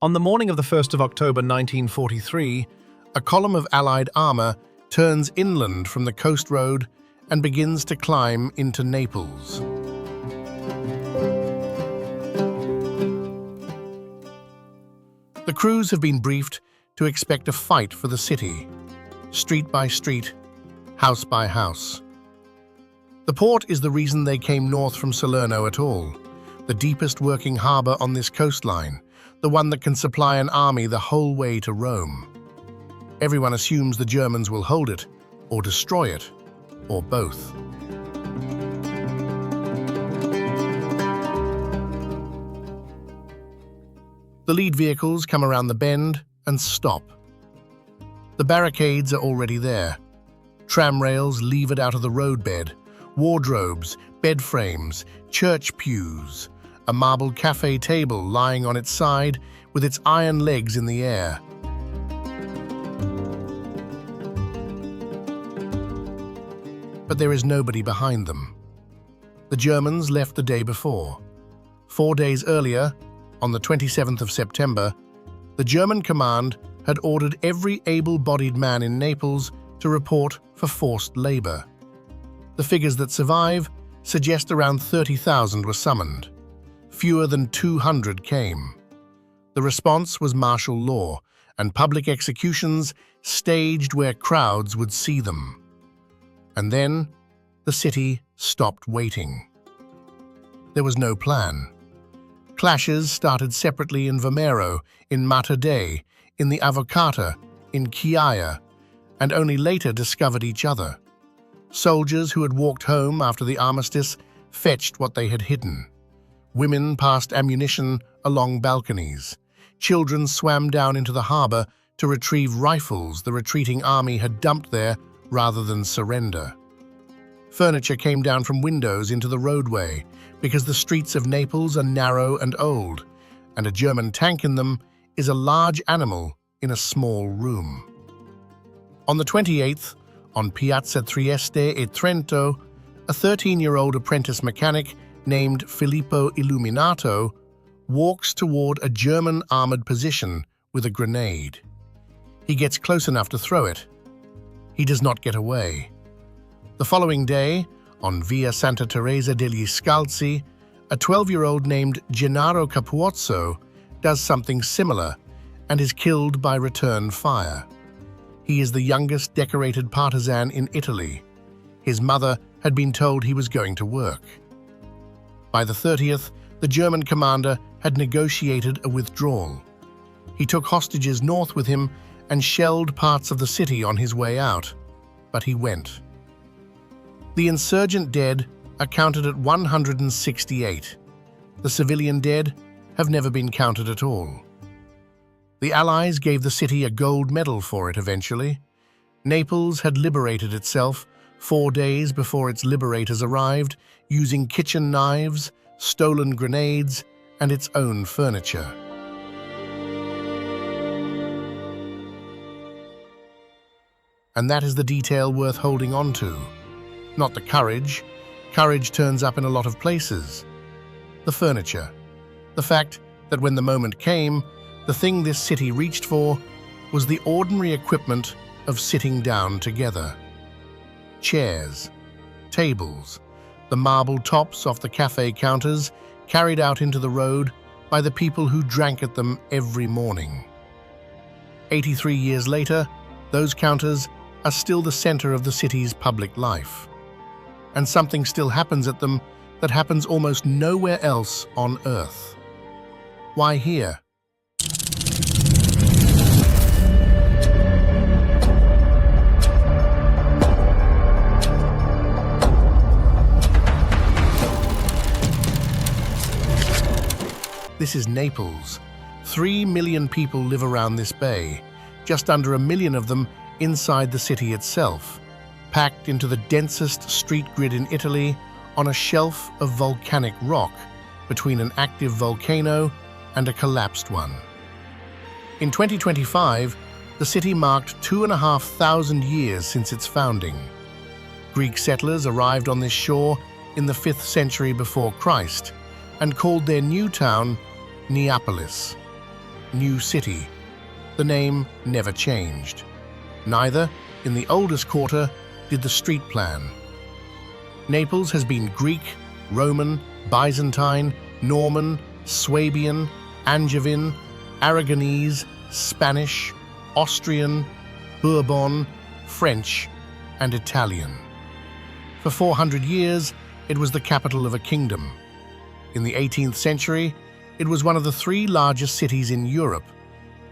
On the morning of the 1st of October 1943, a column of Allied armor turns inland from the coast road and begins to climb into Naples. The crews have been briefed to expect a fight for the city, street by street, house by house. The port is the reason they came north from Salerno at all, the deepest working harbour on this coastline, the one that can supply an army the whole way to Rome. Everyone assumes the Germans will hold it, or destroy it, or both. The lead vehicles come around the bend and stop. The barricades are already there. Tram rails levered out of the roadbed, wardrobes, bed frames, church pews, a marble caffe table lying on its side with its iron legs in the air. But there is nobody behind them. The Germans left the day before. 4 days earlier, on the 27th of September, the German command had ordered every able-bodied man in Naples to report for forced labor. The figures that survive suggest around 30,000 were summoned. Fewer than 200 came. The response was martial law and public executions staged where crowds would see them. And then, the city stopped waiting. There was no plan. Clashes started separately in Vomero, in Mater Dei, in the Avocata, in Chiaia, and only later discovered each other. Soldiers who had walked home after the armistice fetched what they had hidden. Women passed ammunition along balconies. Children swam down into the harbour to retrieve rifles the retreating army had dumped there rather than surrender. Furniture came down from windows into the roadway because the streets of Naples are narrow and old, and a German tank in them is a large animal in a small room. On the 28th, on Piazza Trieste e Trento, a 13-year-old apprentice mechanic named Filippo Illuminato walks toward a German armored position with a grenade. He gets close enough to throw it. He does not get away. The following day, on Via Santa Teresa degli Scalzi, a 12-year-old named Gennaro Capuzzo does something similar and is killed by return fire. He is the youngest decorated partisan in Italy. His mother had been told he was going to work. By the 30th, the German commander had negotiated a withdrawal. He took hostages north with him and shelled parts of the city on his way out, but he went. The insurgent dead are counted at 168. The civilian dead have never been counted at all. The Allies gave the city a gold medal for it eventually. Naples had liberated itself 4 days before its liberators arrived, using kitchen knives, stolen grenades, and its own furniture. And that is the detail worth holding on to. Not the courage. Courage turns up in a lot of places. The furniture. The fact that when the moment came, the thing this city reached for was the ordinary equipment of sitting down together. Chairs, tables, the marble tops off the cafe counters carried out into the road by the people who drank at them every morning. 83 years later, those counters are still the center of the city's public life. And something still happens at them that happens almost nowhere else on Earth. Why here? This is Naples. 3 million people live around this bay, just under 1 million of them inside the city itself, packed into the densest street grid in Italy on a shelf of volcanic rock between an active volcano and a collapsed one. In 2025, the city marked 2,500 years since its founding. Greek settlers arrived on this shore in the 5th century before Christ and called their new town Neapolis. new city. The name never changed. Neither, in the oldest quarter, did the street plan. Naples has been Greek, Roman, Byzantine, Norman, Swabian, Angevin, Aragonese, Spanish, Austrian, Bourbon, French, and Italian. For 400 years, it was the capital of a kingdom. In the 18th century, it was one of the 3 largest cities in Europe.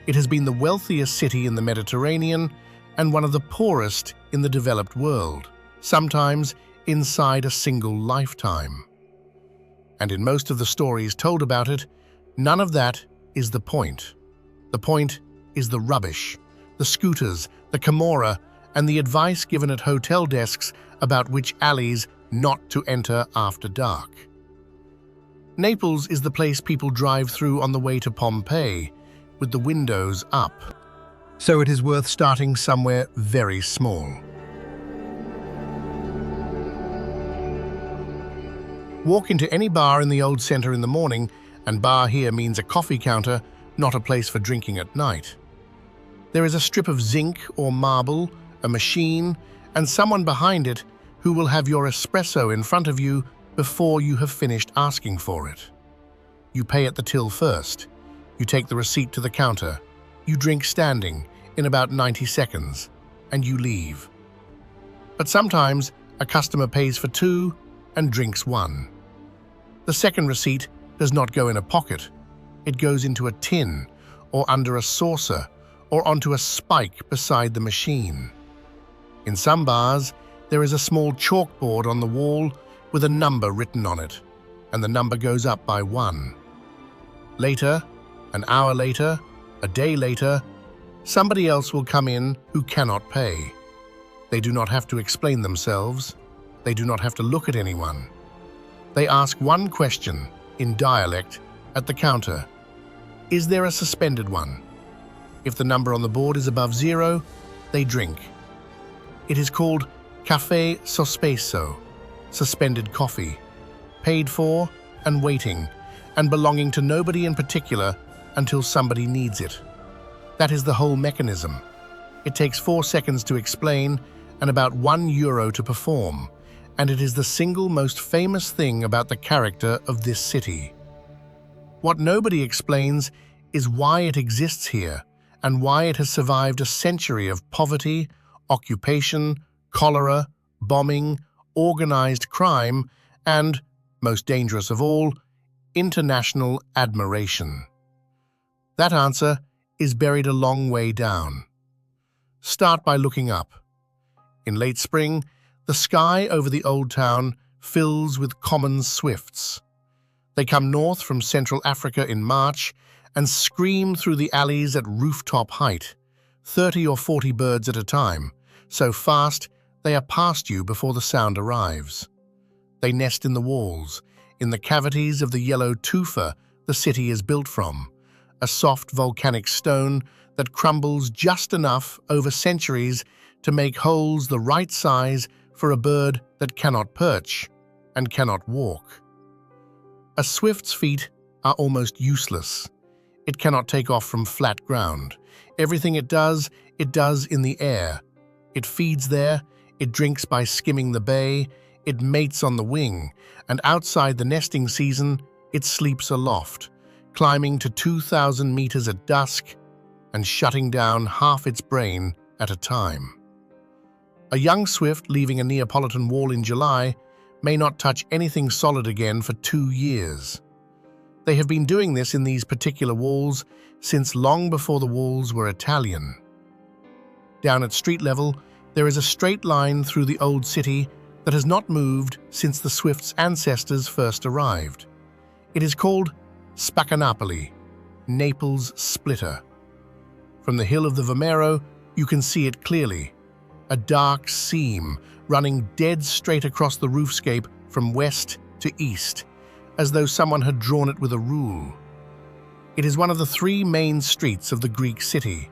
It has been the wealthiest city in the Mediterranean and one of the poorest in the developed world, sometimes inside a single lifetime. And in most of the stories told about it, none of that is the point. The point is the rubbish, the scooters, the Camorra, and the advice given at hotel desks about which alleys not to enter after dark. Naples is the place people drive through on the way to Pompeii, with the windows up. So it is worth starting somewhere very small. Walk into any bar in the old center in the morning, and bar here means a coffee counter, not a place for drinking at night. There is a strip of zinc or marble, a machine, and someone behind it who will have your espresso in front of you before you have finished asking for it. You pay at the till first. You take the receipt to the counter. You drink standing in about 90 seconds, and you leave. But sometimes a customer pays for 2 and drinks 1. The second receipt does not go in a pocket. It goes into a tin, or under a saucer, or onto a spike beside the machine. In some bars, there is a small chalkboard on the wall with a number written on it, and the number goes up by 1. Later, an hour later, a day later, somebody else will come in who cannot pay. They do not have to explain themselves. They do not have to look at anyone. They ask one question, in dialect, at the counter. Is there a suspended one? If the number on the board is above 0, they drink. It is called caffe sospeso, suspended coffee, paid for and waiting, and belonging to nobody in particular until somebody needs it. That is the whole mechanism. It takes 4 seconds to explain and about €1 to perform, and it is the single most famous thing about the character of this city. What nobody explains is why it exists here and why it has survived a century of poverty, occupation, cholera, bombing, organized crime, and, most dangerous of all, international admiration. That answer is buried a long way down. Start by looking up. In late spring, the sky over the old town fills with common swifts. They come north from Central Africa in March and scream through the alleys at rooftop height, 30 or 40 birds at a time, so fast they are past you before the sound arrives. They nest in the walls, in the cavities of the yellow tufa the city is built from, a soft volcanic stone that crumbles just enough over centuries to make holes the right size for a bird that cannot perch and cannot walk. A swift's feet are almost useless. It cannot take off from flat ground. Everything it does in the air. It feeds there, it drinks by skimming the bay, it mates on the wing, and outside the nesting season, it sleeps aloft, climbing to 2,000 meters at dusk and shutting down half its brain at a time. A young swift leaving a Neapolitan wall in July may not touch anything solid again for 2 years. They have been doing this in these particular walls since long before the walls were Italian. Down at street level, there is a straight line through the old city that has not moved since the Swifts' ancestors first arrived. It is called Spaccanapoli, Naples' splitter. From the hill of the Vomero, you can see it clearly, a dark seam running dead straight across the roofscape from west to east, as though someone had drawn it with a rule. It is one of the 3 main streets of the Greek city,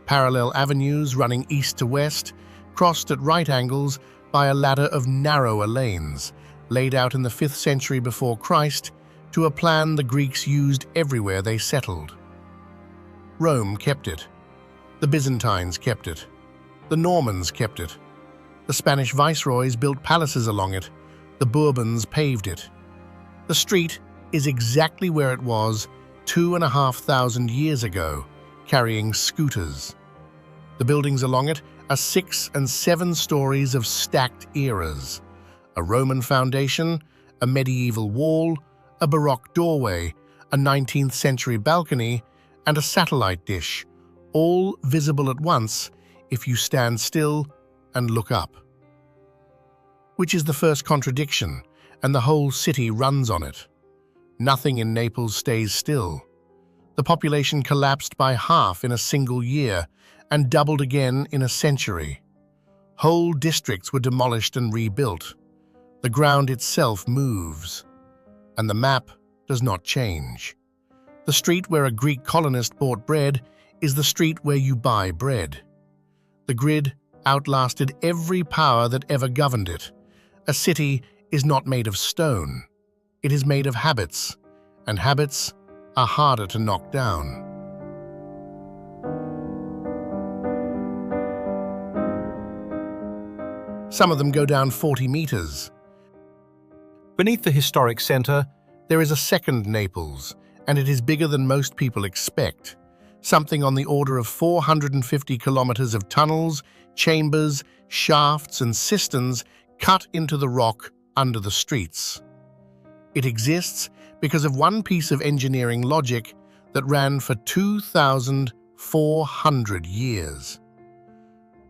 parallel avenues running east to west, crossed at right angles by a ladder of narrower lanes, laid out in the 5th century before Christ to a plan the Greeks used everywhere they settled. Rome kept it. The Byzantines kept it. The Normans kept it. The Spanish viceroys built palaces along it. The Bourbons paved it. The street is exactly where it was 2,500 years ago, carrying scooters. The buildings along it are 6 and 7 stories of stacked eras. A Roman foundation, a medieval wall, a Baroque doorway, a 19th century balcony, and a satellite dish, all visible at once if you stand still and look up. Which is the first contradiction, and the whole city runs on it. Nothing in Naples stays still. The population collapsed by half in a single year and doubled again in a century. Whole districts were demolished and rebuilt. The ground itself moves, and the map does not change. The street where a Greek colonist bought bread is the street where you buy bread. The grid outlasted every power that ever governed it. A city is not made of stone. It is made of habits, and habits are harder to knock down. Some of them go down 40 meters. Beneath the historic center, there is a second Naples, and it is bigger than most people expect. Something on the order of 450 kilometers of tunnels, chambers, shafts, and cisterns cut into the rock under the streets. It exists because of one piece of engineering logic that ran for 2,400 years.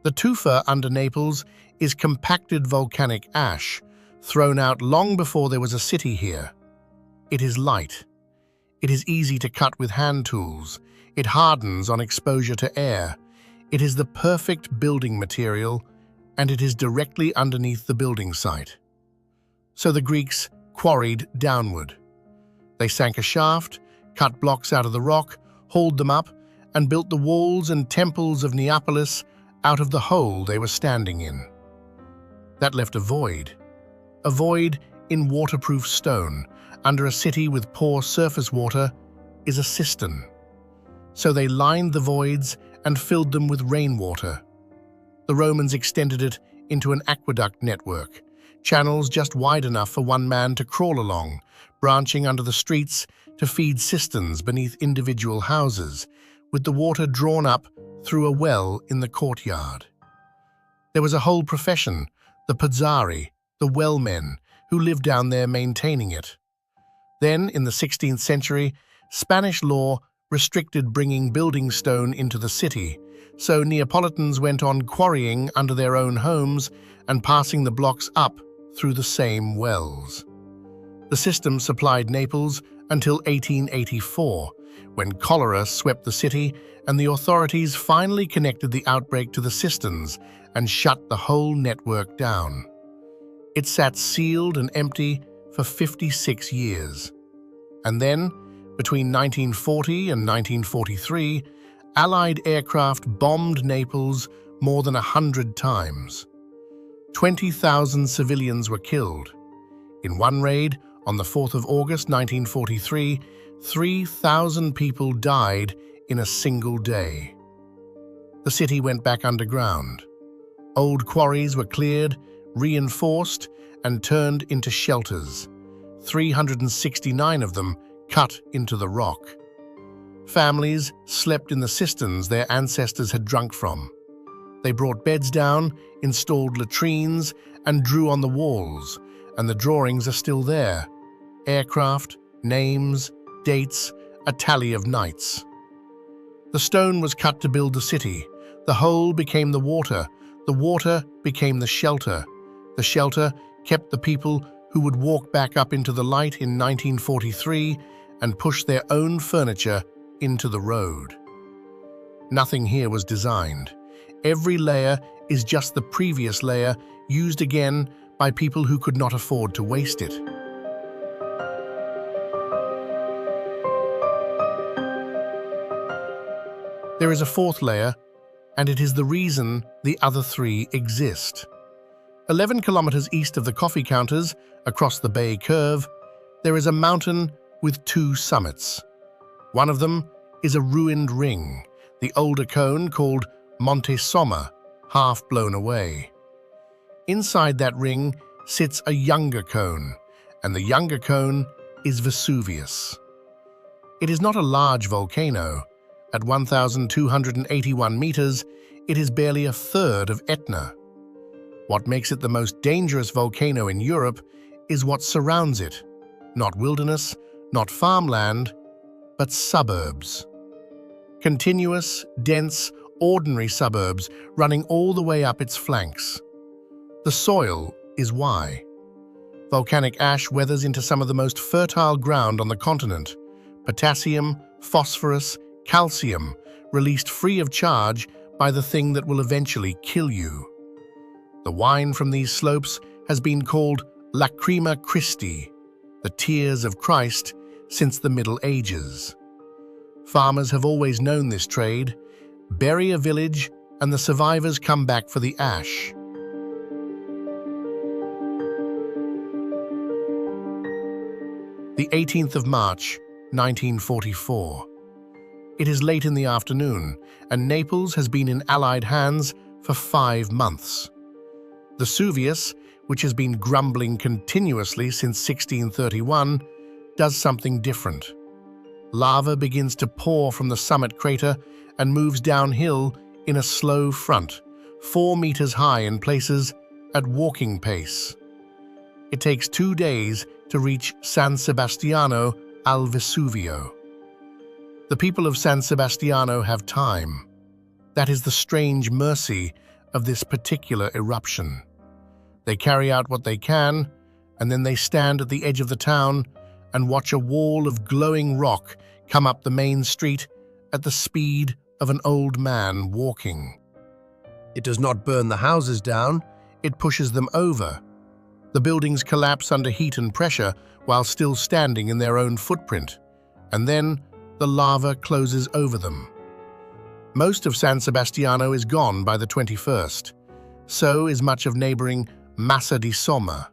The tufa under Naples is compacted volcanic ash, thrown out long before there was a city here. It is light. It is easy to cut with hand tools. It hardens on exposure to air. It is the perfect building material, and it is directly underneath the building site. So the Greeks quarried downward. They sank a shaft, cut blocks out of the rock, hauled them up, and built the walls and temples of Neapolis out of the hole they were standing in. That left a void in waterproof stone, under a city with poor surface water, is a cistern. So they lined the voids and filled them with rainwater. The Romans extended it into an aqueduct network, channels just wide enough for one man to crawl along, branching under the streets to feed cisterns beneath individual houses, with the water drawn up through a well in the courtyard. There was a whole profession, the Pizzari, the wellmen, who lived down there maintaining it. Then, in the 16th century, Spanish law restricted bringing building stone into the city, so Neapolitans went on quarrying under their own homes and passing the blocks up through the same wells. The system supplied Naples until 1884, when cholera swept the city and the authorities finally connected the outbreak to the cisterns and shut the whole network down. It sat sealed and empty for 56 years. And then, between 1940 and 1943, Allied aircraft bombed Naples more than 100 times. 20,000 civilians were killed. In one raid, on the 4th of August 1943, 3,000 people died in a single day. The city went back underground. Old quarries were cleared, reinforced, and turned into shelters. 369 of them cut into the rock. Families slept in the cisterns their ancestors had drunk from. They brought beds down, installed latrines, and drew on the walls, and the drawings are still there. Aircraft, names, dates, a tally of nights. The stone was cut to build the city. The hole became the water became the shelter kept the people who would walk back up into the light in 1943 and push their own furniture into the road. Nothing here was designed. Every layer is just the previous layer, used again by people who could not afford to waste it. There is a fourth layer, and it is the reason the other three exist. 11 kilometers east of the coffee counters, across the Bay Curve, there is a mountain with two summits. One of them is a ruined ring, the older cone called Monte Somma, half blown away. Inside that ring sits a younger cone, and the younger cone is Vesuvius. It is not a large volcano. At 1,281 meters, it is barely a third of Etna. What makes it the most dangerous volcano in Europe is what surrounds it. Not wilderness, not farmland, but suburbs. Continuous, dense, ordinary suburbs running all the way up its flanks. The soil is why. Volcanic ash weathers into some of the most fertile ground on the continent. Potassium, phosphorus, calcium, released free of charge by the thing that will eventually kill you. The wine from these slopes has been called Lacrima Christi, the tears of Christ, since the Middle Ages. Farmers have always known this trade. Bury a village and the survivors come back for the ash. The 18th of March, 1944. It is late in the afternoon, and Naples has been in Allied hands for 5 months. Vesuvius, which has been grumbling continuously since 1631, does something different. Lava begins to pour from the summit crater and moves downhill in a slow front, 4 meters high in places, at walking pace. It takes 2 days to reach San Sebastiano al Vesuvio. The people of San Sebastiano have time. That is the strange mercy of this particular eruption. They carry out what they can, and then they stand at the edge of the town and watch a wall of glowing rock come up the main street at the speed of an old man walking. It does not burn the houses down, it pushes them over. The buildings collapse under heat and pressure while still standing in their own footprint, and then the lava closes over them. Most of San Sebastiano is gone by the 21st. So is much of neighboring Massa di Somma.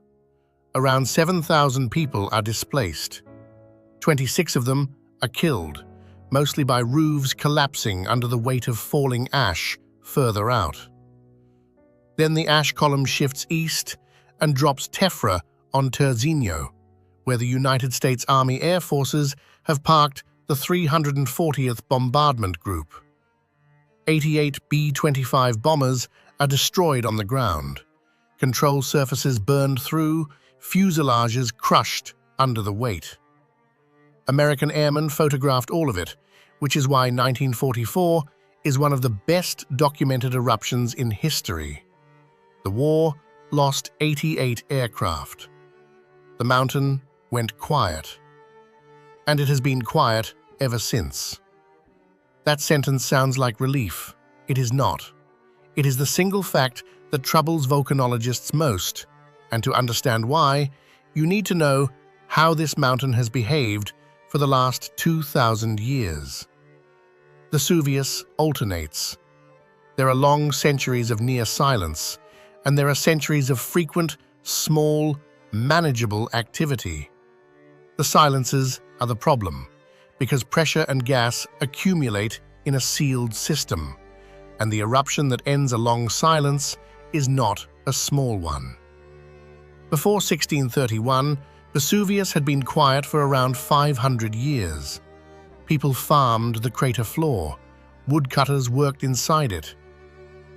Around 7,000 people are displaced. 26 of them are killed, mostly by roofs collapsing under the weight of falling ash further out. Then the ash column shifts east and drops tephra on Terzino, where the United States Army Air Forces have parked the 340th Bombardment Group. 88 B-25 bombers are destroyed on the ground. Control surfaces burned through, fuselages crushed under the weight. American airmen photographed all of it, which is why 1944 is one of the best documented eruptions in history. The war lost 88 aircraft. The mountain went quiet. And it has been quiet ever since. That sentence sounds like relief. It is not. It is the single fact that troubles volcanologists most, and to understand why, you need to know how this mountain has behaved for the last 2,000 years. Vesuvius alternates. There are long centuries of near silence, and there are centuries of frequent, small, manageable activity. The silences are the problem, because pressure and gas accumulate in a sealed system, and the eruption that ends a long silence is not a small one. Before 1631, Vesuvius had been quiet for around 500 years. People farmed the crater floor. Woodcutters worked inside it.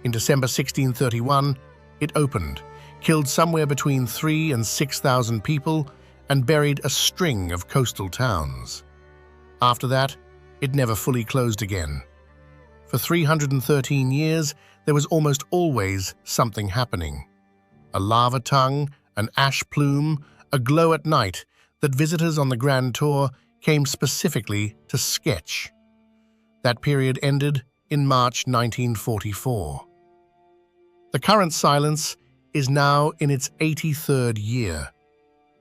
In December 1631, it opened, killed somewhere between 3,000 and 6,000 people, and buried a string of coastal towns. After that, it never fully closed again. For 313 years, there was almost always something happening. A lava tongue, an ash plume, a glow at night that visitors on the Grand Tour came specifically to sketch. That period ended in March 1944. The current silence is now in its 83rd year.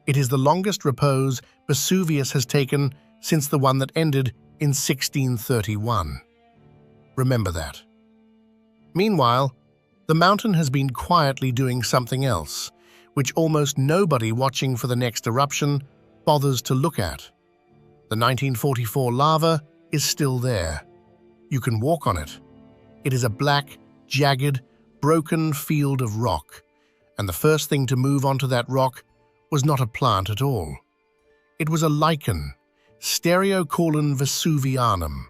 It is the longest repose Vesuvius has taken since the one that ended in 1631. Remember that. Meanwhile, the mountain has been quietly doing something else, which almost nobody watching for the next eruption bothers to look at. The 1944 lava is still there. You can walk on it. It is a black, jagged, broken field of rock, and the first thing to move onto that rock was not a plant at all. It was a lichen, Stereocolon vesuvianum,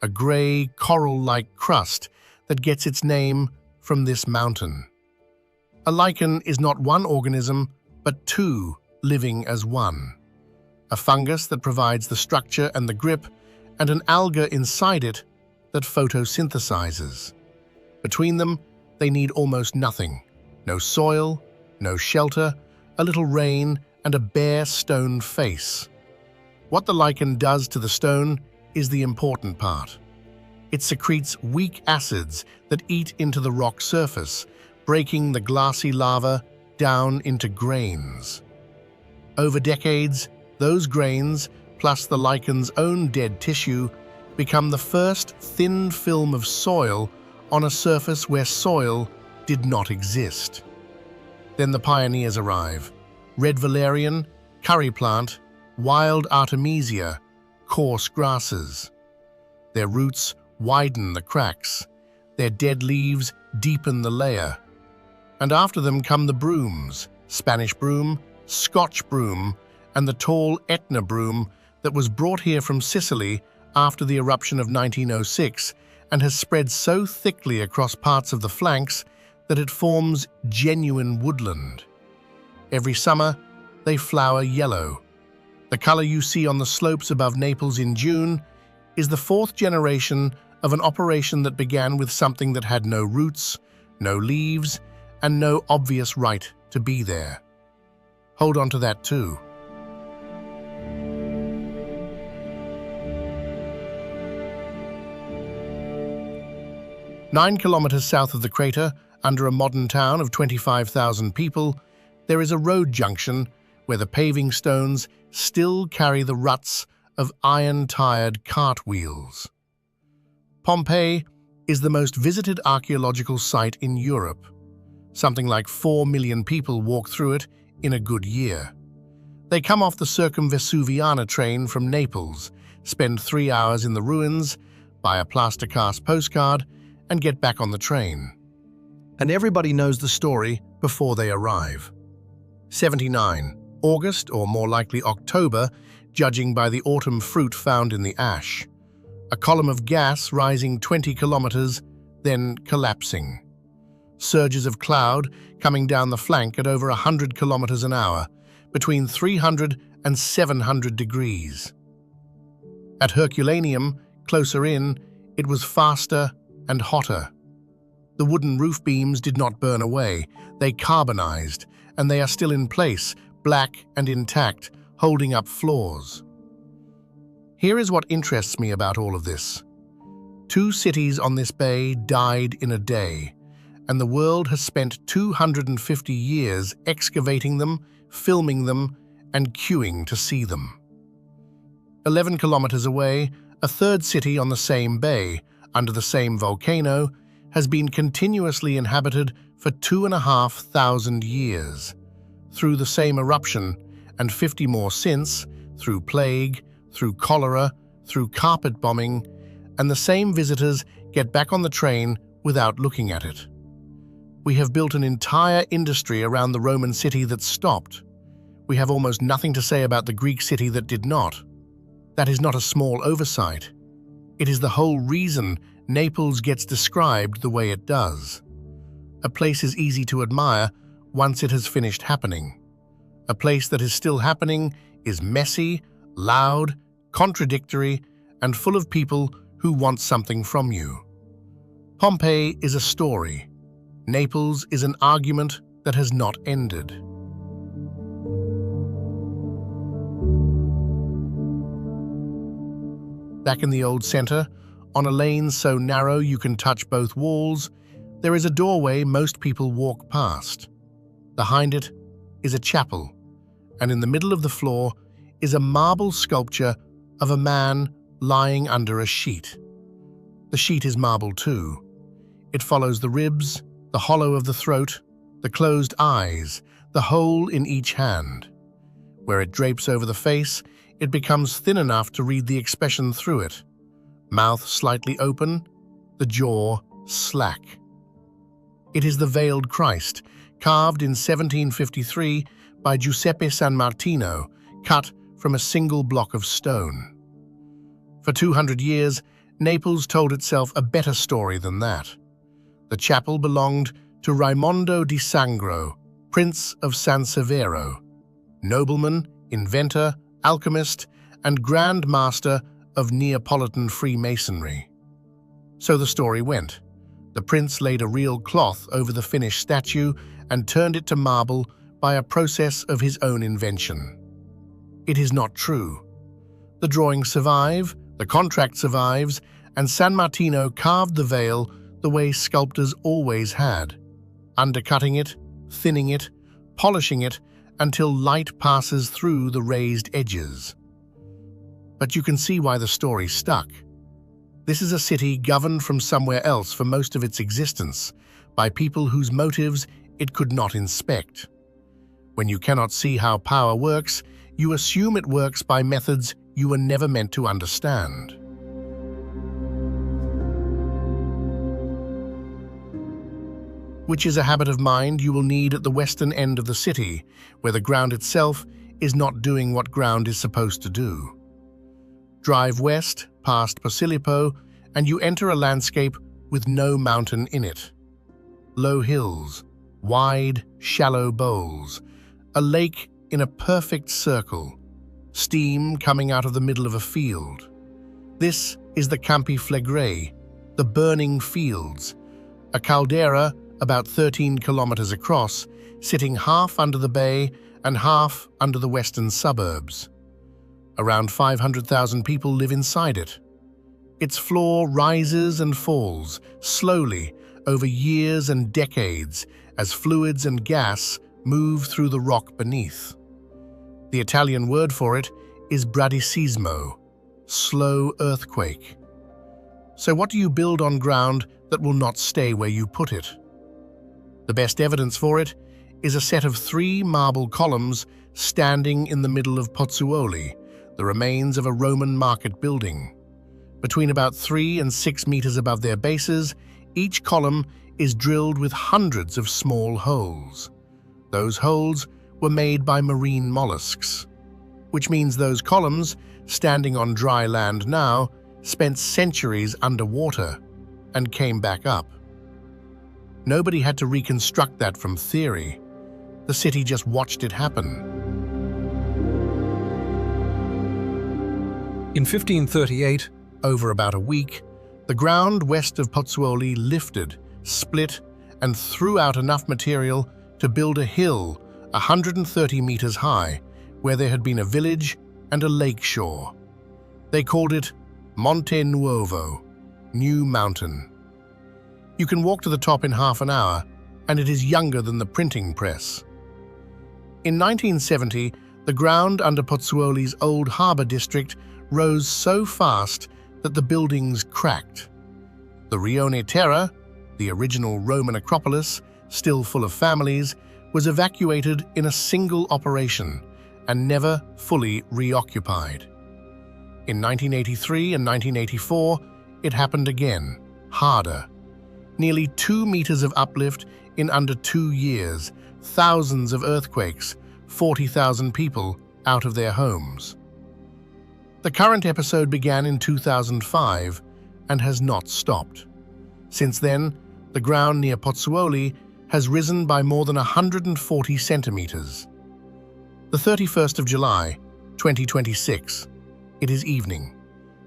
a grey, coral-like crust that gets its name from this mountain. A lichen is not one organism, but two living as one. A fungus that provides the structure and the grip, and an alga inside it that photosynthesizes. Between them, they need almost nothing. No soil, no shelter, a little rain, and a bare stone face. What the lichen does to the stone is the important part. It secretes weak acids that eat into the rock surface, breaking the glassy lava down into grains. Over decades, those grains, plus the lichen's own dead tissue, become the first thin film of soil on a surface where soil did not exist. Then the pioneers arrive: red valerian, curry plant, wild artemisia, coarse grasses. Their roots widen the cracks, their dead leaves deepen the layer. And after them come the brooms, Spanish broom, Scotch broom, and the tall Etna broom that was brought here from Sicily after the eruption of 1906 and has spread so thickly across parts of the flanks that it forms genuine woodland. Every summer, they flower yellow. The color you see on the slopes above Naples in June is the fourth generation of an operation that began with something that had no roots, no leaves, and no obvious right to be there. Hold on to that too. Nine kilometers south of the crater, under a modern town of 25,000 people, there is a road junction where the paving stones still carry the ruts of iron-tired cartwheels. Pompeii is the most visited archaeological site in Europe. Something like 4 million people walk through it in a good year. They come off the Circumvesuviana train from Naples, spend 3 hours in the ruins, buy a plaster-cast postcard, and get back on the train. And everybody knows the story before they arrive. 79, August, or more likely October, judging by the autumn fruit found in the ash. A column of gas rising 20 kilometers, then collapsing. Surges of cloud coming down the flank at over 100 kilometers an hour, between 300 and 700 degrees. At Herculaneum, closer in, it was faster and hotter. The wooden roof beams did not burn away, they carbonized, and they are still in place, black and intact, holding up floors. Here is what interests me about all of this. 2 cities on this bay died in a day, and the world has spent 250 years excavating them, filming them, and queuing to see them. 11 kilometers away, a third city on the same bay, under the same volcano, has been continuously inhabited for 2,500 years. Through the same eruption, and 50 more since, through plague, through cholera, through carpet bombing, and the same visitors get back on the train without looking at it. We have built an entire industry around the Roman city that stopped. We have almost nothing to say about the Greek city that did not. That is not a small oversight. It is the whole reason Naples gets described the way it does. A place is easy to admire once it has finished happening. A place that is still happening is messy, loud, contradictory, and full of people who want something from you. Pompeii is a story. Naples is an argument that has not ended. Back in the old center, on a lane so narrow you can touch both walls, there is a doorway most people walk past. Behind it is a chapel, and in the middle of the floor is a marble sculpture of a man lying under a sheet. The sheet is marble too. It follows the ribs, the hollow of the throat, the closed eyes, the hole in each hand. Where it drapes over the face, it becomes thin enough to read the expression through it. mouth slightly open, the jaw slack. It is the Veiled Christ, carved in 1753 by Giuseppe San Martino, cut from a single block of stone. For 200 years, Naples told itself a better story than that. The chapel belonged to Raimondo di Sangro, Prince of San Severo, nobleman, inventor, alchemist, and Grand Master of Neapolitan Freemasonry. So the story went. The prince laid a real cloth over the finished statue and turned it to marble by a process of his own invention. It is not true. The drawings survive, the contract survives, and San Martino carved the veil the way sculptors always had, undercutting it, thinning it, polishing it until light passes through the raised edges. But you can see why the story stuck. This is a city governed from somewhere else for most of its existence, by people whose motives it could not inspect. When you cannot see how power works, you assume it works by methods you were never meant to understand. Which is a habit of mind you will need at the western end of the city, where the ground itself is not doing what ground is supposed to do. Drive west, past Posillipo, and you enter a landscape with no mountain in it. Low hills, wide, shallow bowls, a lake in a perfect circle, steam coming out of the middle of a field. This is the Campi Flegrei, the burning fields, a caldera about 13 kilometers across, sitting half under the bay and half under the western suburbs. Around 500,000 people live inside it. Its floor rises and falls, slowly, over years and decades, as fluids and gas move through the rock beneath. The Italian word for it is bradisismo, slow earthquake. So what do you build on ground that will not stay where you put it? The best evidence for it is a set of 3 marble columns standing in the middle of Pozzuoli, the remains of a Roman market building. Between about 3 and 6 meters above their bases, each column is drilled with hundreds of small holes. Those holes were made by marine mollusks, which means those columns, standing on dry land now, spent centuries underwater and came back up. Nobody had to reconstruct that from theory. The city just watched it happen. In 1538, over about a week, the ground west of Pozzuoli lifted, split, and threw out enough material to build a hill 130 meters high, where there had been a village and a lake shore. They called it Monte Nuovo, New Mountain. You can walk to the top in half an hour, and it is younger than the printing press. In 1970, the ground under Pozzuoli's old harbour district rose so fast that the buildings cracked. The Rione Terra, the original Roman acropolis, still full of families, was evacuated in a single operation and never fully reoccupied. In 1983 and 1984, it happened again, harder. Nearly 2 meters of uplift in under 2 years, thousands of earthquakes, 40,000 people out of their homes. The current episode began in 2005 and has not stopped. Since then, the ground near Pozzuoli has risen by more than 140 centimeters. The 31st of July, 2026. It is evening.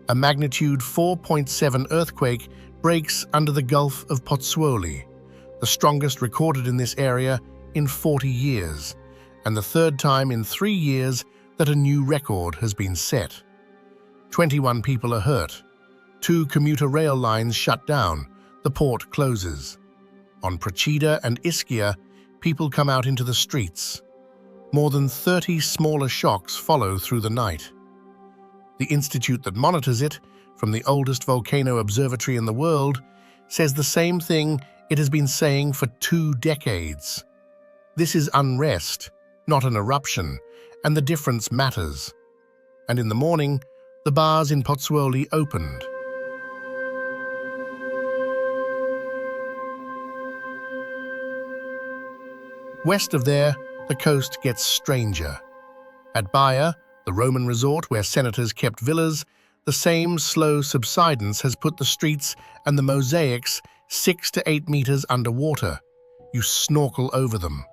A magnitude 4.7 earthquake breaks under the Gulf of Pozzuoli, the strongest recorded in this area in 40 years, and the 3rd time in 3 years that a new record has been set. 21 people are hurt. 2 commuter rail lines shut down. The port closes. On Procida and Ischia, people come out into the streets. More than 30 smaller shocks follow through the night. The institute that monitors it, from the oldest volcano observatory in the world, says the same thing it has been saying for 2 decades. This is unrest, not an eruption, and the difference matters. And in the morning, the bars in Pozzuoli opened. West of there, the coast gets stranger. At Baia, the Roman resort where senators kept villas, the same slow subsidence has put the streets and the mosaics 6 to 8 meters underwater. You snorkel over them.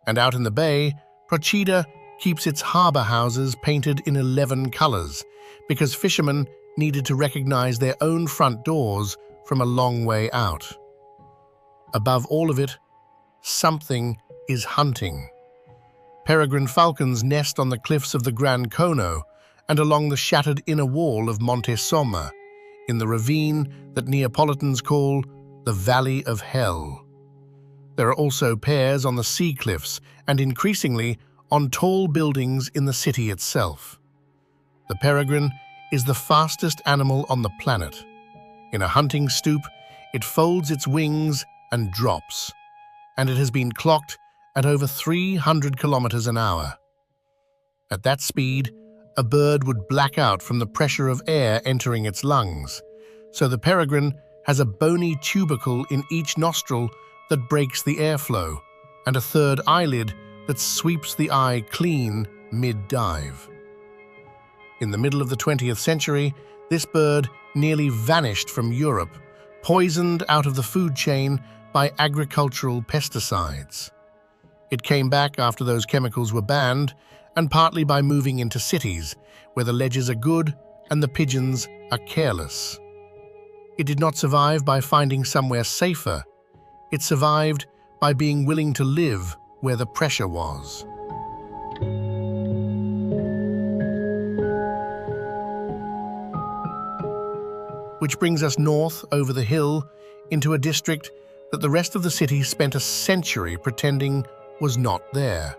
And out in the bay, Procida keeps its harbor houses painted in 11 colors because fishermen needed to recognize their own front doors from a long way out. Above all of it, something is hunting. Peregrine falcons nest on the cliffs of the Gran Cono and along the shattered inner wall of Monte Somma, in the ravine that Neapolitans call the Valley of Hell. There are also pairs on the sea cliffs and increasingly on tall buildings in the city itself. The peregrine is the fastest animal on the planet. In a hunting stoop, it folds its wings and drops, and it has been clocked at over 300 kilometers an hour. At that speed, a bird would black out from the pressure of air entering its lungs, so the peregrine has a bony tubercle in each nostril that breaks the airflow, and a third eyelid that sweeps the eye clean mid-dive. In the middle of the 20th century, this bird nearly vanished from Europe, poisoned out of the food chain by agricultural pesticides. It came back after those chemicals were banned, and partly by moving into cities, where the ledges are good and the pigeons are careless. It did not survive by finding somewhere safer. It survived by being willing to live where the pressure was. Which brings us north over the hill into a district that the rest of the city spent a century pretending was not there.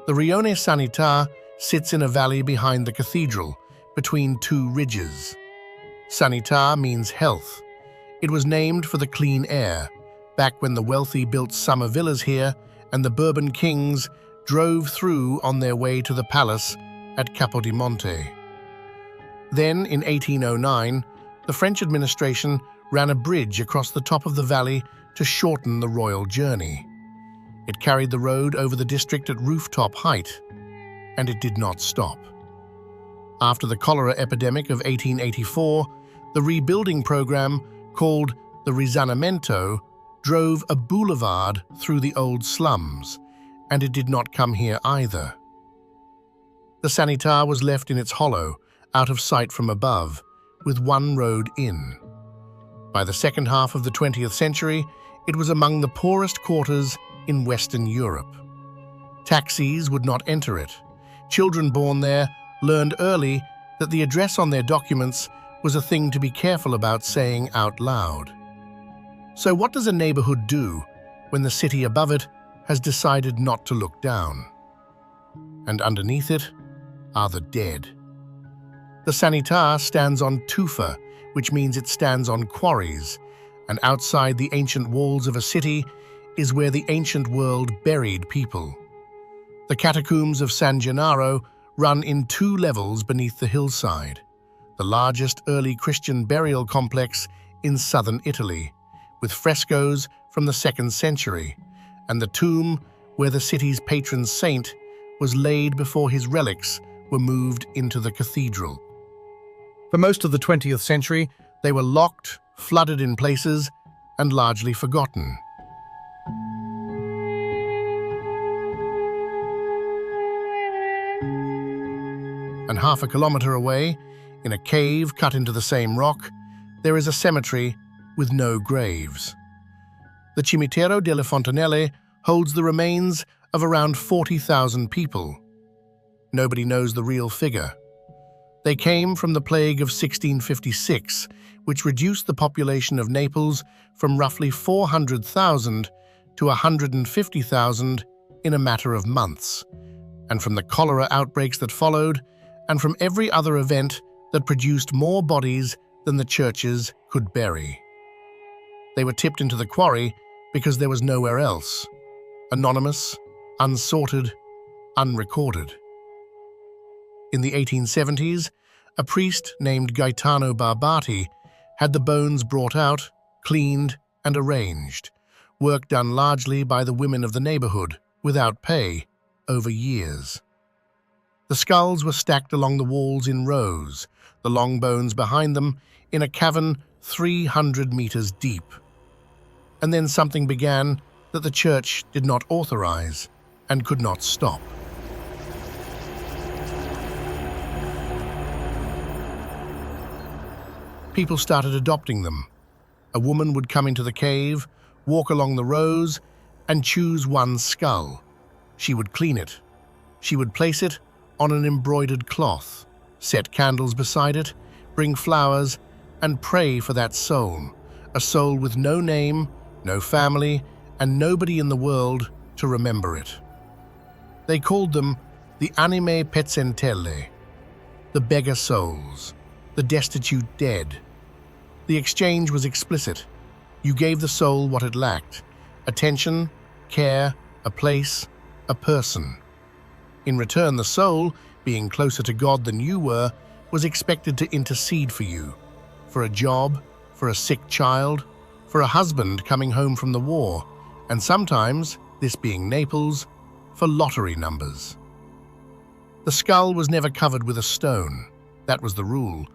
The Rione Sanità sits in a valley behind the cathedral, between two ridges. Sanità means health. It was named for the clean air, back when the wealthy built summer villas here and the Bourbon kings drove through on their way to the palace at Capodimonte. Then, in 1809, the French administration ran a bridge across the top of the valley to shorten the royal journey. It carried the road over the district at rooftop height, and it did not stop. After the cholera epidemic of 1884, the rebuilding program, called the Risanamento, drove a boulevard through the old slums, and it did not come here either. The Sanità was left in its hollow, out of sight from above, with one road in. By the second half of the 20th century, it was among the poorest quarters in Western Europe. Taxis would not enter it. Children born there learned early that the address on their documents was a thing to be careful about saying out loud. So what does a neighborhood do when the city above it has decided not to look down? And underneath it are the dead. The Sanità stands on tufa, which means it stands on quarries, and outside the ancient walls of a city is where the ancient world buried people. The catacombs of San Gennaro run in 2 levels beneath the hillside, the largest early Christian burial complex in southern Italy, with frescoes from the 2nd century, and the tomb where the city's patron saint was laid before his relics were moved into the cathedral. For most of the 20th century, they were locked, flooded in places, and largely forgotten. And half a kilometer away, in a cave cut into the same rock, there is a cemetery with no graves. The Cimitero delle Fontanelle holds the remains of around 40,000 people. Nobody knows the real figure. They came from the plague of 1656, which reduced the population of Naples from roughly 400,000 to 150,000 in a matter of months, and from the cholera outbreaks that followed, and from every other event that produced more bodies than the churches could bury. They were tipped into the quarry because there was nowhere else. Anonymous, unsorted, unrecorded. In the 1870s, a priest named Gaetano Barbati had the bones brought out, cleaned, and arranged, work done largely by the women of the neighborhood, without pay, over years. The skulls were stacked along the walls in rows, the long bones behind them in a cavern 300 meters deep. And then something began that the church did not authorize and could not stop. People started adopting them. A woman would come into the cave, walk along the rows, and choose one skull. She would clean it. She would place it on an embroidered cloth, set candles beside it, bring flowers, and pray for that soul, a soul with no name, no family, and nobody in the world to remember it. They called them the anime pezzentelle, the beggar souls, the destitute dead. The exchange was explicit. You gave the soul what it lacked: attention, care, a place, a person. In return, the soul, being closer to God than you were, was expected to intercede for you, for a job, for a sick child, for a husband coming home from the war, and sometimes, this being Naples, for lottery numbers. The skull was never covered with a stone. That was the rule.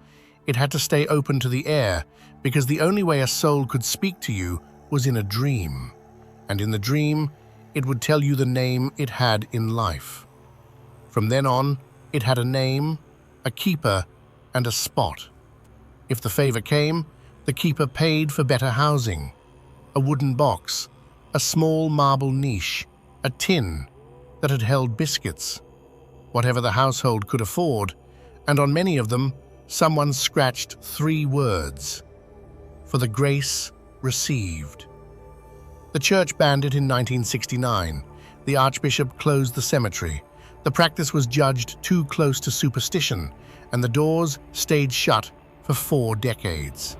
It had to stay open to the air, because the only way a soul could speak to you was in a dream, and in the dream, it would tell you the name it had in life. From then on, it had a name, a keeper, and a spot. If the favor came, the keeper paid for better housing, a wooden box, a small marble niche, a tin that had held biscuits, whatever the household could afford, and on many of them, someone scratched 3 words: for the grace received. The church banned it in 1969. The archbishop closed the cemetery. The practice was judged too close to superstition, and the doors stayed shut for 4 decades.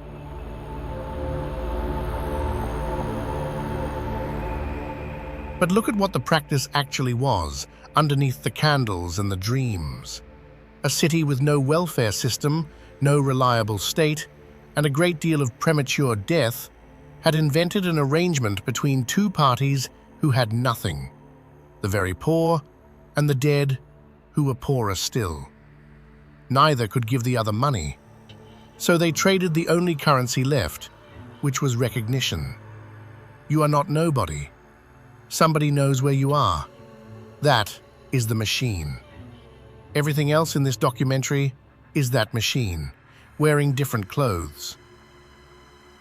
But look at what the practice actually was, underneath the candles and the dreams. A city with no welfare system, no reliable state, and a great deal of premature death had invented an arrangement between 2 parties who had nothing: the very poor and the dead who were poorer still. Neither could give the other money, so they traded the only currency left, which was recognition. You are not nobody. Somebody knows where you are. That is the machine. Everything else in this documentary is that machine, wearing different clothes.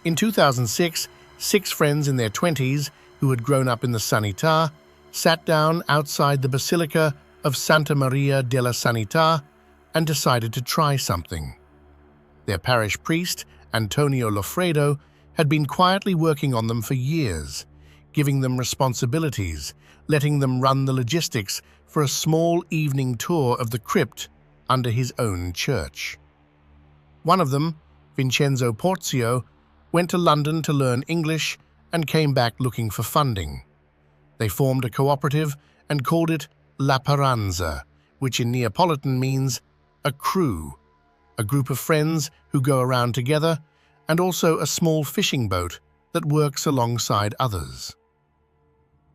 In 2006, 6 friends in their 20s who had grown up in the Sanità sat down outside the Basilica of Santa Maria della Sanità and decided to try something. Their parish priest, Antonio Loffredo, had been quietly working on them for years, giving them responsibilities, letting them run the logistics for a small evening tour of the crypt under his own church. One of them, Vincenzo Porzio, went to London to learn English and came back looking for funding. They formed a cooperative and called it La Paranza, which in Neapolitan means a crew, a group of friends who go around together, and also a small fishing boat that works alongside others.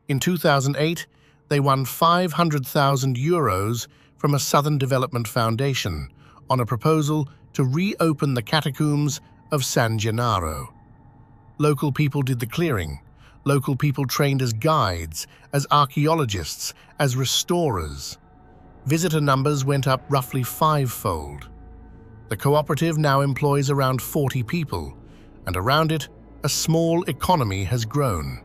In 2008, they won €500,000 from a Southern Development Foundation on a proposal to reopen the catacombs of San Gennaro. Local people did the clearing. Local people trained as guides, as archaeologists, as restorers. Visitor numbers went up roughly 5-fold. The cooperative now employs around 40 people, and around it, a small economy has grown.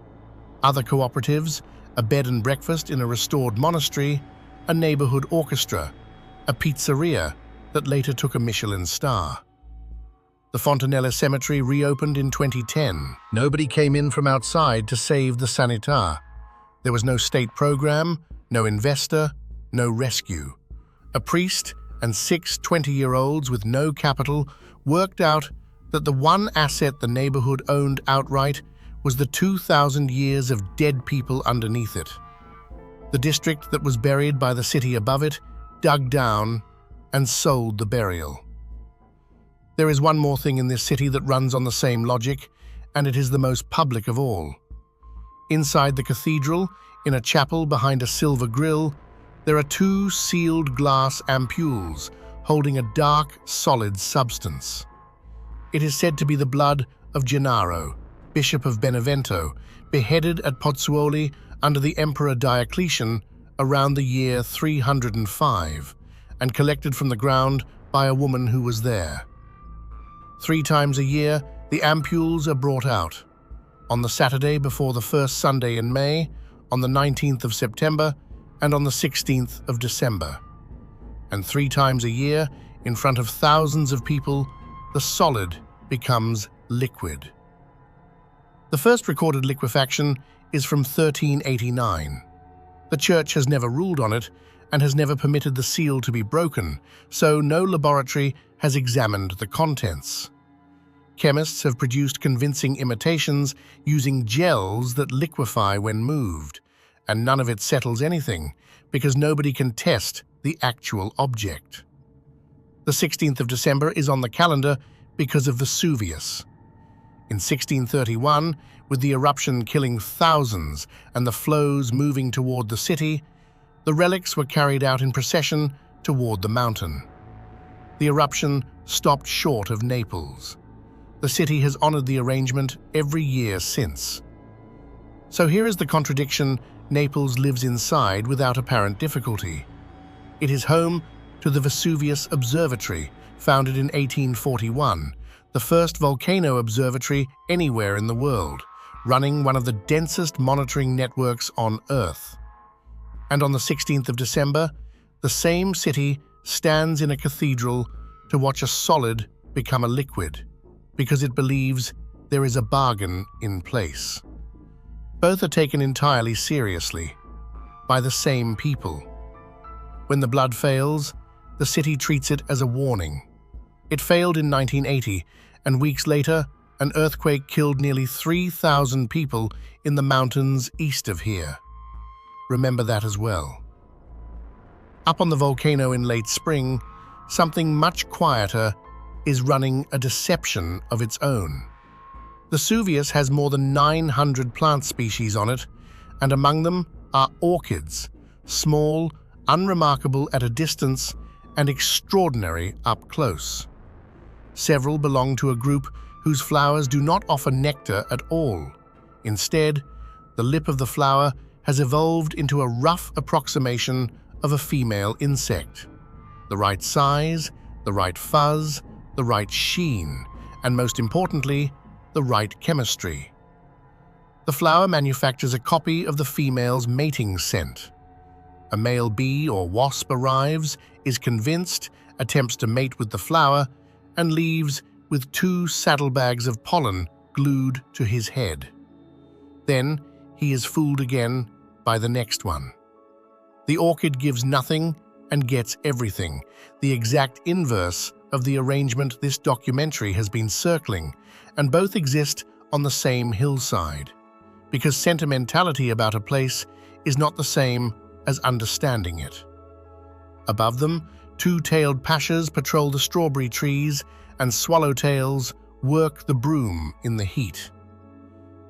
Other cooperatives, a bed and breakfast in a restored monastery, a neighborhood orchestra, a pizzeria that later took a Michelin star. The Fontanella Cemetery reopened in 2010. Nobody came in from outside to save the Sanità. There was no state program, no investor, no rescue. A priest and 6 20-year-olds with no capital worked out that the one asset the neighborhood owned outright was the 2,000 years of dead people underneath it. The district that was buried by the city above it dug down and sold the burial. There is one more thing in this city that runs on the same logic, and it is the most public of all. Inside the cathedral, in a chapel behind a silver grille, there are two sealed glass ampoules holding a dark, solid substance. It is said to be the blood of Gennaro, Bishop of Benevento, beheaded at Pozzuoli under the Emperor Diocletian around the year 305, and collected from the ground by a woman who was there. 3 times a year, the ampoules are brought out. On the Saturday before the first Sunday in May, on the 19th of September, and on the 16th of December. And 3 times a year, in front of thousands of people, the solid becomes liquid. The first recorded liquefaction is from 1389. The Church has never ruled on it and has never permitted the seal to be broken, so no laboratory has examined the contents. Chemists have produced convincing imitations using gels that liquefy when moved, and none of it settles anything because nobody can test the actual object. The 16th of December is on the calendar because of Vesuvius. In 1631, with the eruption killing thousands and the flows moving toward the city, the relics were carried out in procession toward the mountain. The eruption stopped short of Naples. The city has honored the arrangement every year since. So here is the contradiction Naples lives inside without apparent difficulty. It is home to the Vesuvius Observatory, founded in 1841, the first volcano observatory anywhere in the world, running one of the densest monitoring networks on Earth. And on the 16th of December, the same city stands in a cathedral to watch a solid become a liquid, because it believes there is a bargain in place. Both are taken entirely seriously, by the same people. When the blood fails, the city treats it as a warning. It failed in 1980, and weeks later, an earthquake killed nearly 3,000 people in the mountains east of here. Remember that as well. Up on the volcano in late spring, something much quieter is running a deception of its own. Vesuvius has more than 900 plant species on it, and among them are orchids, small, unremarkable at a distance, and extraordinary up close. Several belong to a group whose flowers do not offer nectar at all. Instead, the lip of the flower has evolved into a rough approximation of a female insect. The right size, the right fuzz, the right sheen, and most importantly, the right chemistry. The flower manufactures a copy of the female's mating scent. A male bee or wasp arrives, is convinced, attempts to mate with the flower, and leaves with 2 saddlebags of pollen glued to his head. Then he is fooled again by the next one. The orchid gives nothing and gets everything, the exact inverse of the arrangement this documentary has been circling, and both exist on the same hillside, because sentimentality about a place is not the same as understanding it. Above them, 2-tailed pashas patrol the strawberry trees, and swallowtails work the broom in the heat.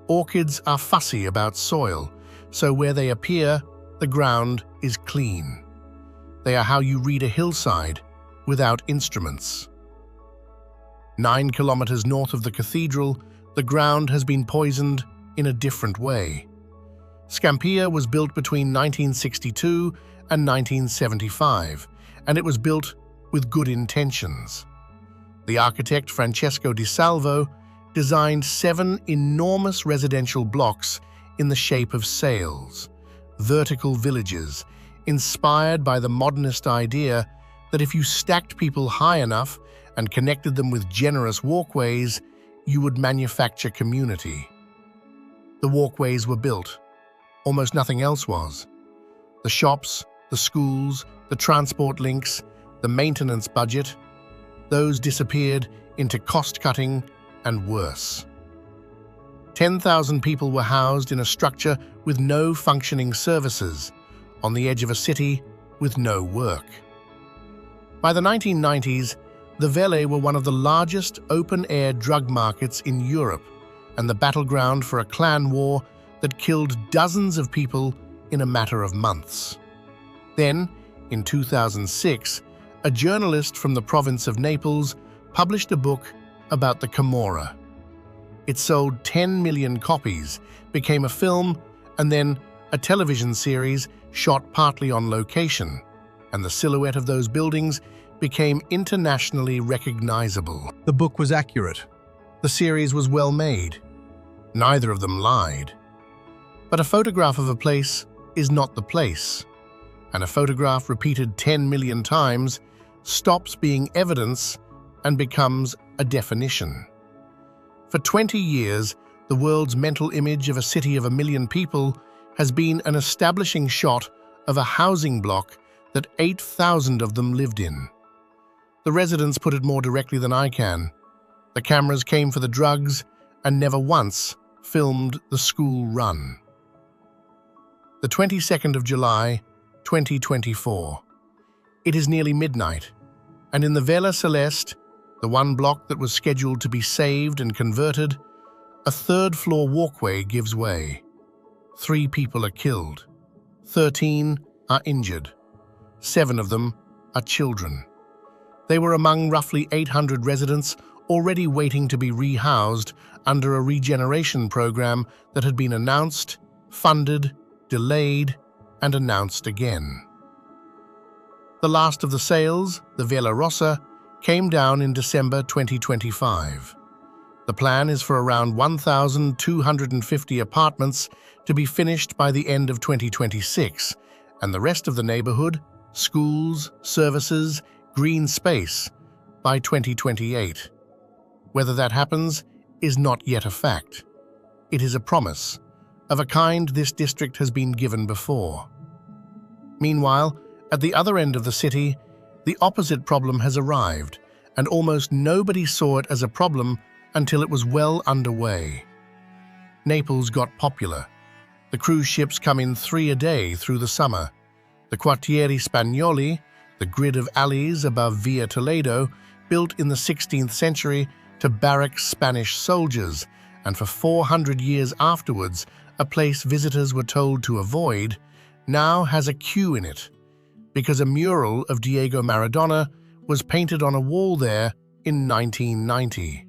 Orchids are fussy about soil, so where they appear, the ground is clean. They are how you read a hillside without instruments. 9 kilometers north of the cathedral, the ground has been poisoned in a different way. Scampia was built between 1962 and 1975, and it was built with good intentions. The architect Francesco di Salvo designed 7 enormous residential blocks in the shape of sails, vertical villages, inspired by the modernist idea that if you stacked people high enough and connected them with generous walkways, you would manufacture community. The walkways were built. Almost nothing else was. The shops, the schools, the transport links, the maintenance budget, those disappeared into cost-cutting and worse. 10,000 people were housed in a structure with no functioning services, on the edge of a city with no work. By the 1990s, the Vele were one of the largest open-air drug markets in Europe and the battleground for a clan war that killed dozens of people in a matter of months. Then, in 2006, a journalist from the province of Naples published a book about the Camorra. It sold 10 million copies, became a film, and then a television series shot partly on location, and the silhouette of those buildings became internationally recognizable. The book was accurate. The series was well made. Neither of them lied. But a photograph of a place is not the place, and a photograph repeated 10 million times stops being evidence and becomes a definition. For 20 years, the world's mental image of a city of 1 million people has been an establishing shot of a housing block that 8,000 of them lived in. The residents put it more directly than I can. The cameras came for the drugs and never once filmed the school run. The 22nd of July, 2024. It is nearly midnight, and in the Villa Celeste, the one block that was scheduled to be saved and converted, a third-floor walkway gives way. 3 people are killed. 13 are injured. 7 of them are children. They were among roughly 800 residents already waiting to be rehoused under a regeneration program that had been announced, funded, delayed, and announced again. The last of the sales, the Villa Rossa, came down in December 2025. The plan is for around 1,250 apartments to be finished by the end of 2026, and the rest of the neighborhood, schools, services, green space, by 2028. Whether that happens is not yet a fact. It is a promise, of a kind this district has been given before. Meanwhile, at the other end of the city, the opposite problem has arrived, and almost nobody saw it as a problem until it was well underway. Naples got popular. The cruise ships come in 3 a day through the summer. The quartieri spagnoli, the grid of alleys above Via Toledo, built in the 16th century to barrack Spanish soldiers, and for 400 years afterwards, a place visitors were told to avoid, now has a Q in it, because a mural of Diego Maradona was painted on a wall there in 1990.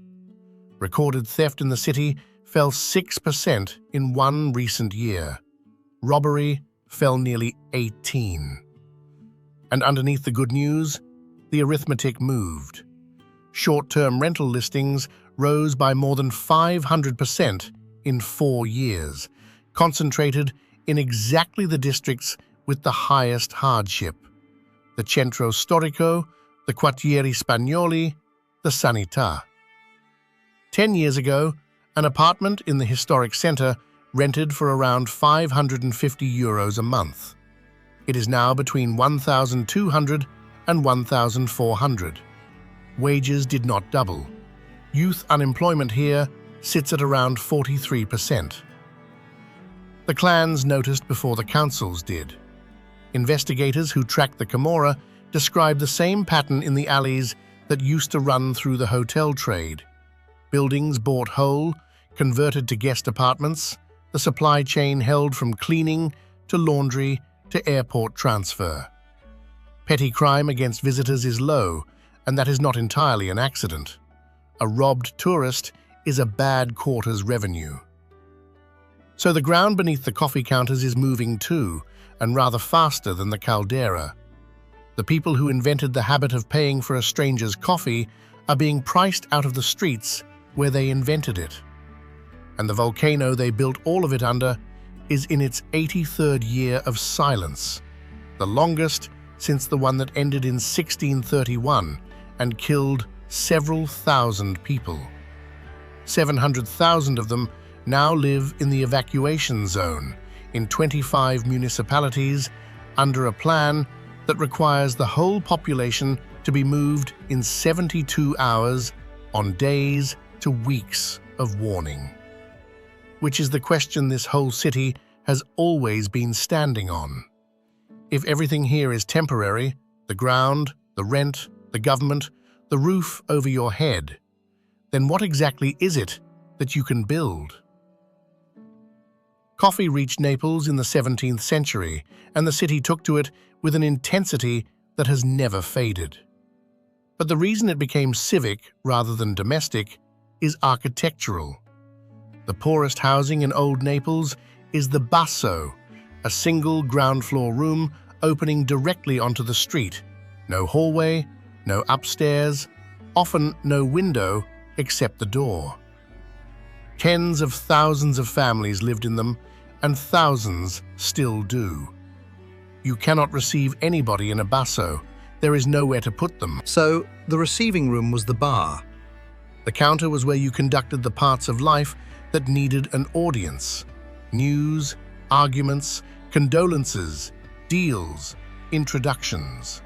Recorded theft in the city fell 6% in one recent year. Robbery fell nearly 18%. And underneath the good news, the arithmetic moved. Short-term rental listings rose by more than 500% in 4 years, concentrated in exactly the districts with the highest hardship: the Centro Storico, the Quartieri Spagnoli, the Sanità. 10 years ago, an apartment in the historic centre rented for around €550 a month. It is now between 1,200 and 1,400. Wages did not double. Youth unemployment here sits at around 43%. The clans noticed before the councils did. Investigators who tracked the Camorra described the same pattern in the alleys that used to run through the hotel trade. Buildings bought whole, converted to guest apartments, the supply chain held from cleaning to laundry to airport transfer. Petty crime against visitors is low, and that is not entirely an accident. A robbed tourist is a bad quarter's revenue. So the ground beneath the coffee counters is moving too, and rather faster than the caldera. The people who invented the habit of paying for a stranger's coffee are being priced out of the streets where they invented it. And the volcano they built all of it under is in its 83rd year of silence, the longest since the one that ended in 1631 and killed several thousand people. 700,000 of them now live in the evacuation zone in 25 municipalities under a plan that requires the whole population to be moved in 72 hours on days to weeks of warning. Which is the question this whole city has always been standing on. If everything here is temporary, the ground, the rent, the government, the roof over your head, then what exactly is it that you can build? Coffee reached Naples in the 17th century, and the city took to it with an intensity that has never faded. But the reason it became civic rather than domestic is architectural. The poorest housing in old Naples is the basso, a single ground-floor room opening directly onto the street. No hallway, no upstairs, often no window except the door. Tens of thousands of families lived in them, and thousands still do. You cannot receive anybody in a basso. There is nowhere to put them. So, the receiving room was the bar. The counter was where you conducted the parts of life that needed an audience. News, arguments, condolences, deals, introductions.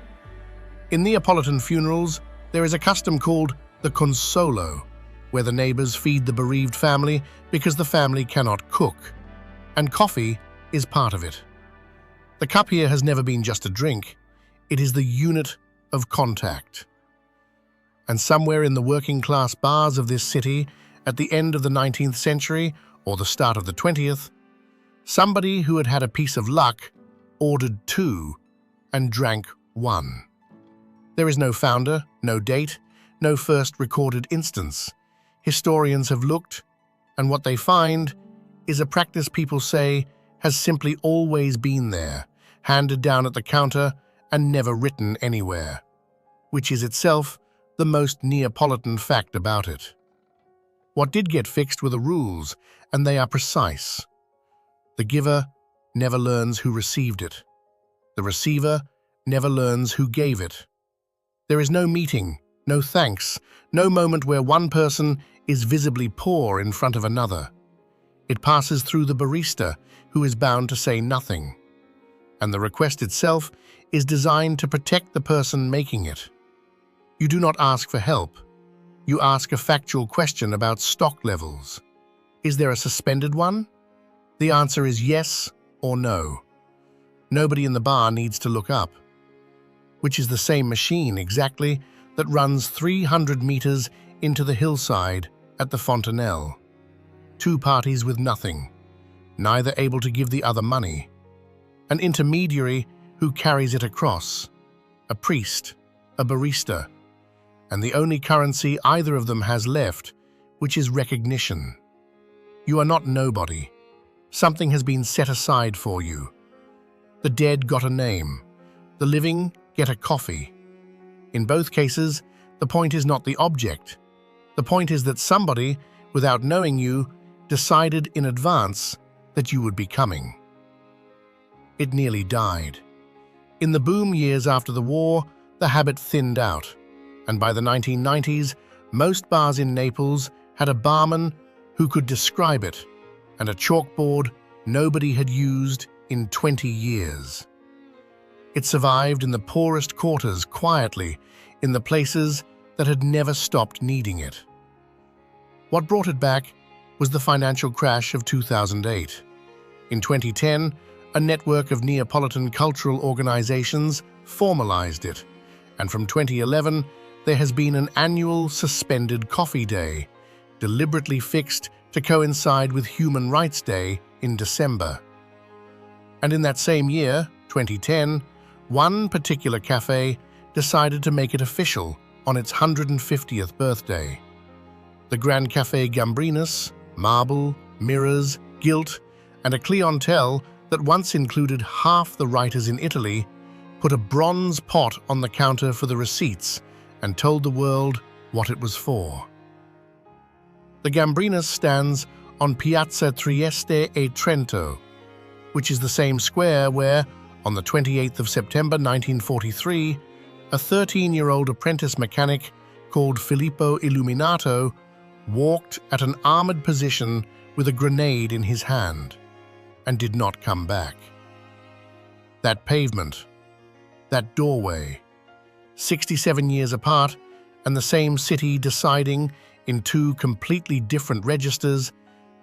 In Neapolitan funerals, there is a custom called the consolo, where the neighbors feed the bereaved family because the family cannot cook, and coffee is part of it. The cup here has never been just a drink, it is the unit of contact. And somewhere in the working-class bars of this city, at the end of the 19th century or the start of the 20th, somebody who had had a piece of luck ordered two and drank one. There is no founder, no date, no first recorded instance. Historians have looked, and what they find is a practice people say has simply always been there, handed down at the counter and never written anywhere, which is itself the most Neapolitan fact about it. What did get fixed were the rules, and they are precise. The giver never learns who received it. The receiver never learns who gave it. There is no meeting, no thanks, no moment where one person is visibly poor in front of another. It passes through the barista, who is bound to say nothing. And the request itself is designed to protect the person making it. You do not ask for help. You ask a factual question about stock levels. Is there a suspended one? The answer is yes or no. Nobody in the bar needs to look up, which is the same machine exactly that runs 300 meters into the hillside at the Fontanelle. Two parties with nothing, neither able to give the other money. An intermediary who carries it across, a priest, a barista, and the only currency either of them has left, which is recognition. You are not nobody. Something has been set aside for you. The dead got a name. The living get a coffee. In both cases, the point is not the object. The point is that somebody, without knowing you, decided in advance that you would be coming. It nearly died. In the boom years after the war, the habit thinned out, and by the 1990s, most bars in Naples had a barman who could describe it, and a chalkboard nobody had used in 20 years. It survived in the poorest quarters quietly, in the places that had never stopped needing it. What brought it back was the financial crash of 2008. In 2010, a network of Neapolitan cultural organizations formalized it, and from 2011, there has been an annual suspended coffee day, deliberately fixed to coincide with Human Rights Day in December. And in that same year, 2010, one particular cafe decided to make it official on its 150th birthday. The Grand Café Gambrinus, marble, mirrors, gilt, and a clientele that once included half the writers in Italy, put a bronze pot on the counter for the receipts and told the world what it was for. The Gambrinus stands on Piazza Trieste e Trento, which is the same square where, on the 28th of September 1943, a 13-year-old apprentice mechanic called Filippo Illuminato walked at an armored position with a grenade in his hand and did not come back. That pavement, that doorway, 67 years apart, and the same city deciding in two completely different registers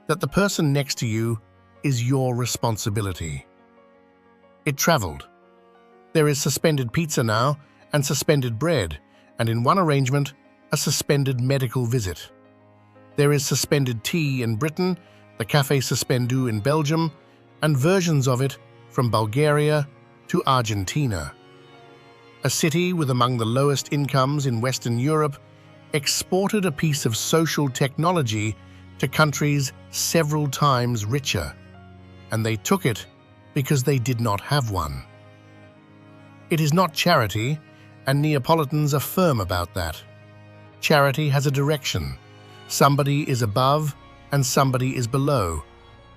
that the person next to you is your responsibility. It traveled. There is suspended pizza now and suspended bread, and in one arrangement, a suspended medical visit. There is suspended tea in Britain the caffe sospeso in Belgium, and versions of it from Bulgaria to Argentina. A city with among the lowest incomes in Western Europe exported a piece of social technology to countries several times richer, and they took it because they did not have one. It is not charity, and Neapolitans are firm about that. Charity has a direction. Somebody is above and somebody is below,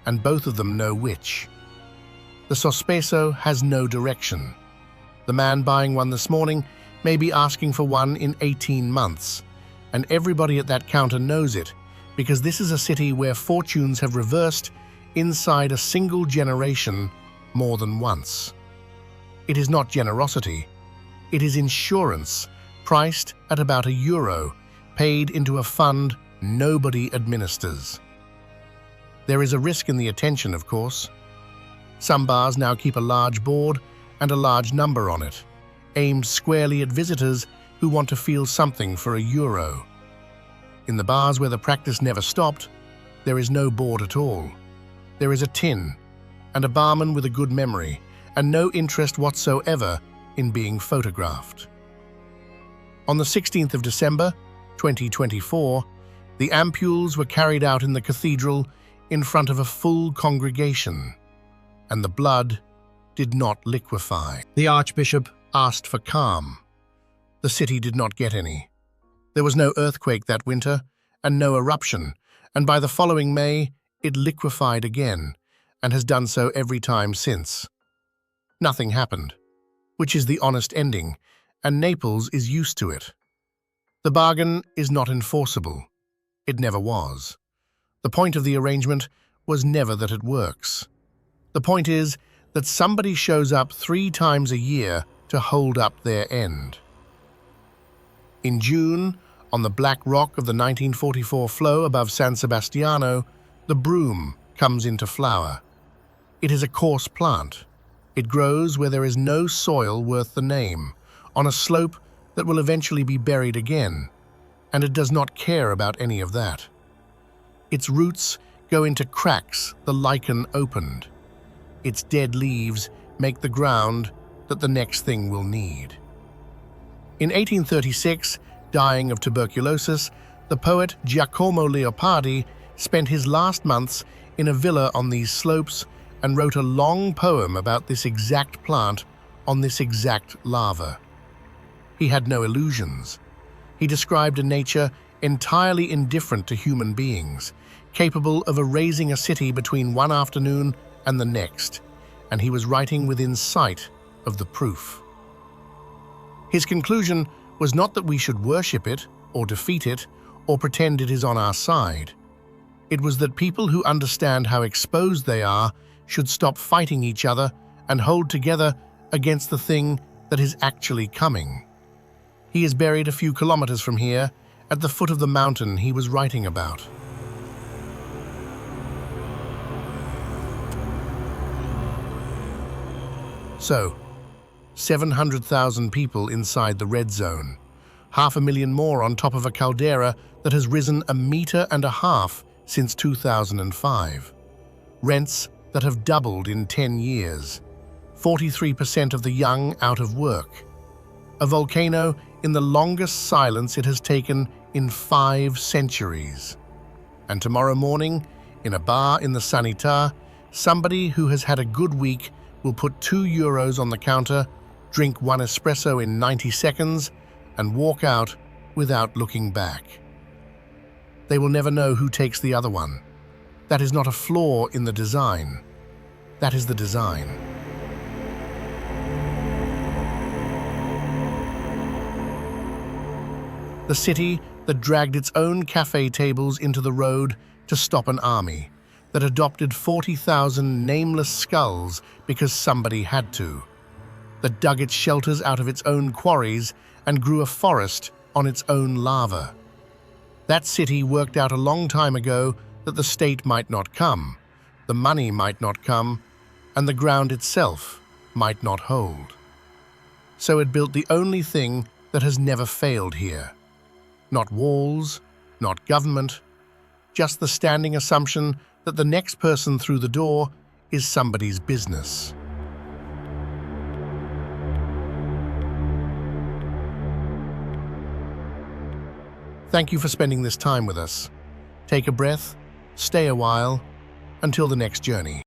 and both of them know which. The sospeso has no direction. The man buying one this morning may be asking for one in 18 months, and everybody at that counter knows it, because this is a city where fortunes have reversed inside a single generation more than once. It is not generosity. It is insurance, priced at about €1, paid into a fund nobody administers. There is a risk in the attention, of course. Some bars now keep a large board and a large number on it, aimed squarely at visitors who want to feel something for €1. In the bars where the practice never stopped, there is no board at all. There is a tin, and a barman with a good memory, and no interest whatsoever in being photographed. On the 16th of December, 2024, the ampules were carried out in the cathedral in front of a full congregation, and the blood did not liquefy. The archbishop asked for calm. The city did not get any. There was no earthquake that winter, and no eruption, and by the following May, it liquefied again, and has done so every time since. Nothing happened, which is the honest ending, and Naples is used to it. The bargain is not enforceable. It never was. The point of the arrangement was never that it works. The point is that somebody shows up 3 times a year to hold up their end. In June, on the black rock of the 1944 flow above San Sebastiano, the broom comes into flower. It is a coarse plant. It grows where there is no soil worth the name, on a slope that will eventually be buried again, and it does not care about any of that. Its roots go into cracks the lichen opened. Its dead leaves make the ground that the next thing will need. In 1836, dying of tuberculosis, the poet Giacomo Leopardi spent his last months in a villa on these slopes and wrote a long poem about this exact plant on this exact lava. He had no illusions. He described a nature entirely indifferent to human beings, capable of erasing a city between one afternoon and the next, and he was writing within sight of the proof. His conclusion was not that we should worship it, or defeat it, or pretend it is on our side. It was that people who understand how exposed they are should stop fighting each other and hold together against the thing that is actually coming. He is buried a few kilometers from here, at the foot of the mountain he was writing about. So, 700,000 people inside the red zone, 500,000 more on top of a caldera that has risen 1.5 meters since 2005. Rents that have doubled in 10 years. 43% of the young out of work. A volcano in the longest silence it has taken in 5 centuries. And tomorrow morning, in a bar in the Sanità, somebody who has had a good week will put €2 on the counter, drink 1 espresso in 90 seconds, and walk out without looking back. They will never know who takes the other one. That is not a flaw in the design. That is the design. The city that dragged its own cafe tables into the road to stop an army, that adopted 40,000 nameless skulls because somebody had to, that dug its shelters out of its own quarries and grew a forest on its own lava. That city worked out a long time ago that the state might not come, the money might not come, and the ground itself might not hold. So it built the only thing that has never failed here. Not walls, not government, just the standing assumption that the next person through the door is somebody's business. Thank you for spending this time with us. Take a breath, stay a while, until the next journey.